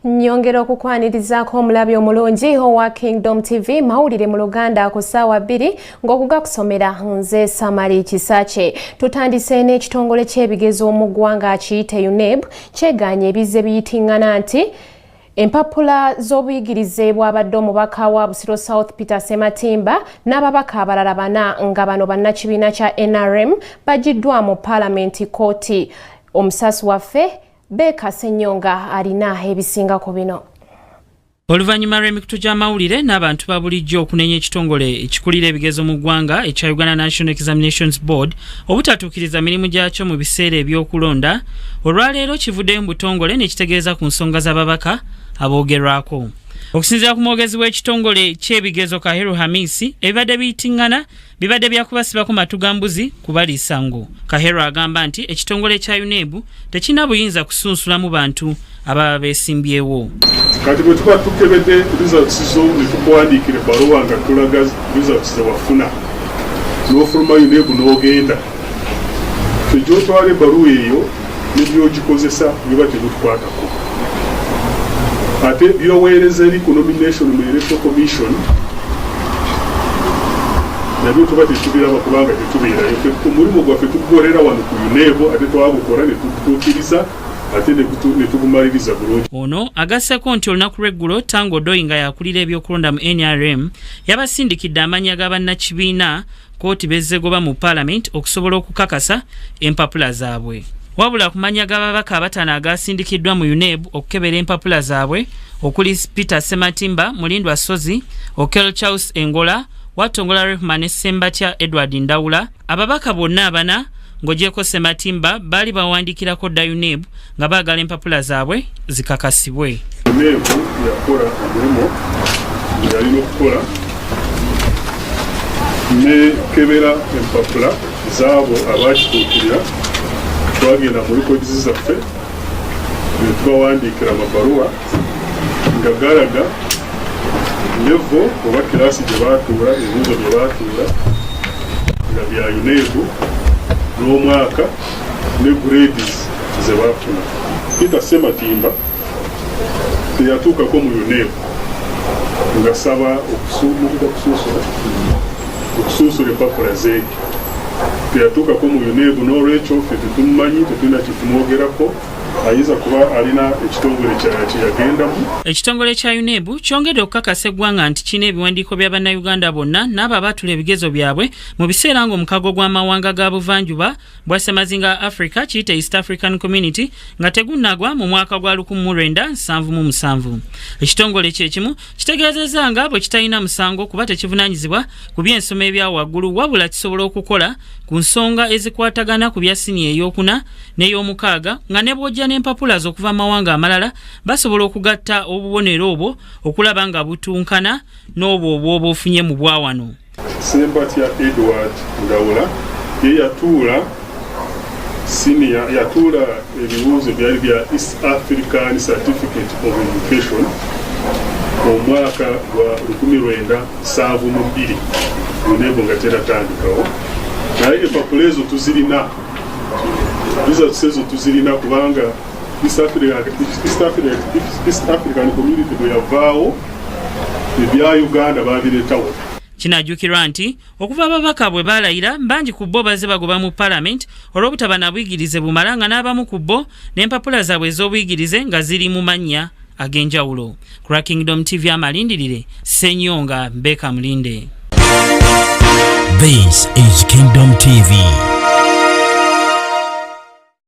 Nyongera okukwanirizaako omulabi omulungi owa Kingdom TV mawulire mu Luganda ku ssaawa 2 ng'okugakusomera nze Samari Kisakye. Tutandise n'ekitongole ky'ebigezo mu ggwanga kiyite UNEB kyegaanye ebizze biyitingana nti empapula z'obuyigirize bw'abadde omubaka wa Busiro South Peter Sematimba n'ababaka abalala bana nga bano bannakibiina kya NRM bagiddwa mu Parliament Kooti. Omusasi waffe Beka Senyonga alina ebisinga ku bino. Oluvannyuma lw'emikutu gy'amawulire n'abantu ba bulijjo okunenya ekitongole ekikulira ebigezo mu ggwanga ekya Uganda National Examinations Board obutatuukiriza mirimu gyakyo mu biseera eby'okulonda, olwaleero kivuddeyo mu butongole ne kitegeeza ku nsonga z'ababaka aboogerwako. Okusinziira ku mwogezi w'ekitongole ky'ebigezo Kaheru Hamisi, ebibadde biyitingana bibadde byakubasibako matu ga mbuzi kubaliisa ngo. Kaheru agamba nti ekitongole kya UNEB tekina buyinza kusunsulamu bantu ababa beesimbyewo. Kati bwe tuba tukebedde results zo ne tukuwandiikira ebbaluwa nga tulaga results ze wafuna n'ofuluma UNEB n'ogenda, gy'otwala ebbaluwa eyo ne by'ogikozesa biba tebutukwatako. Ate byoweereza eri ku nomination mu Electoral Commission nabyo tuba tetubiraba kubanga tetubeerayo. Omulimu gwaffe tugukolera wano ku UNEB ate twagukola ne tugutuukiriza ate ne tugumaliriza bulungi. Ono agasseko nti olunaku lw'eggulo Tango Doi nga yakulira ebyokulonda mu NRM yabasindikidde amannya g'abannakibiina kooti bezzegoba mu Parliament okusobola okukakasa empapula zaabwe. Wabula ku mannya g'ababaka abataano agasindikiddwa mu UNEB okukebera empapula zaabwe okuli Peter Sematimba, Mulindwa Sozi, Okel Charles Engola, Watongola Rehman ne Sembatya Edward Ndawula. Ababaka bonna abana ng'ogyeko Sematimba baali bawandiikirako dda UNEB nga baagala empapula zaabwe zikakasibwe. UNEB yakola omulimu yalina okukola ne kebera empapula zaabo abakituukirira. Twagenda mu likodizi zaffe ne tubawandiikira amabaluwa nga galaga levo oba kirasi gye baatuula, ebibuuzo bye baatuula nga bya UNEB n'omwaka ne grades ze baafuna. Peter Sematimba teyatuukako mu UNEB ng'asaba okusunsula empapula ze. Teyatuukako mu UNEB n'olwekyo ffe tetumumanyi, tetulina kitumwogerako, ayinza kuba alina ekitongole kye yagendamu. Ekitongole kya UNEB kyongedde okukakasa eggwanga nti kirina ebiwandiiko bya bannayuganda bonna n'abo abaatula ebigezo byabwe mu biseera ng'omukago gw'amawanga ga buvanjuba bwa Ssemazinga Africa kiyite East African Community nga tegunnagwa mu mwaka gwa 1977. Ekitongole kyekimu kitegeezezza nga bwe kitalina musango kuba tekivunaanyizibwa ku by'ensoma ebya waggulu, wabula kisobola okukola ku nsonga ezikwatagana ku bya siniya ey'okuna n'ey'omukaaga nga ne bw'ojja n'empapula z'okuva amawanga amalala basobola okugatta obubonero obwo okulaba nga butunkana n'obwo obwoba ofunye mu bwawano. Sembatya Edward Ndawula ye yatuula siniya, yatuula ebibuuzo byali bya East African Certificate of Education omwaka gwa 1972 UNEB nga teratandikawo, naye empapula ezo tuzirina, results ezo tuzirina kubanga East African Community bwe yavaawo ebya Uganda babireetawo. Kinajjukirwa nti okuva ababaka bwe balayira bangi ku bo bazze bagoba mu Parliament olw'obutaba na buyigirize bumala nga n'abamu ku bo n'empapula zaabwe ez'obuyigirize nga ziri mu mannya ag'enjawulo. Ku Kingdom TV amalindirire Senyonga Beka Mulinde. This is Kingdom TV.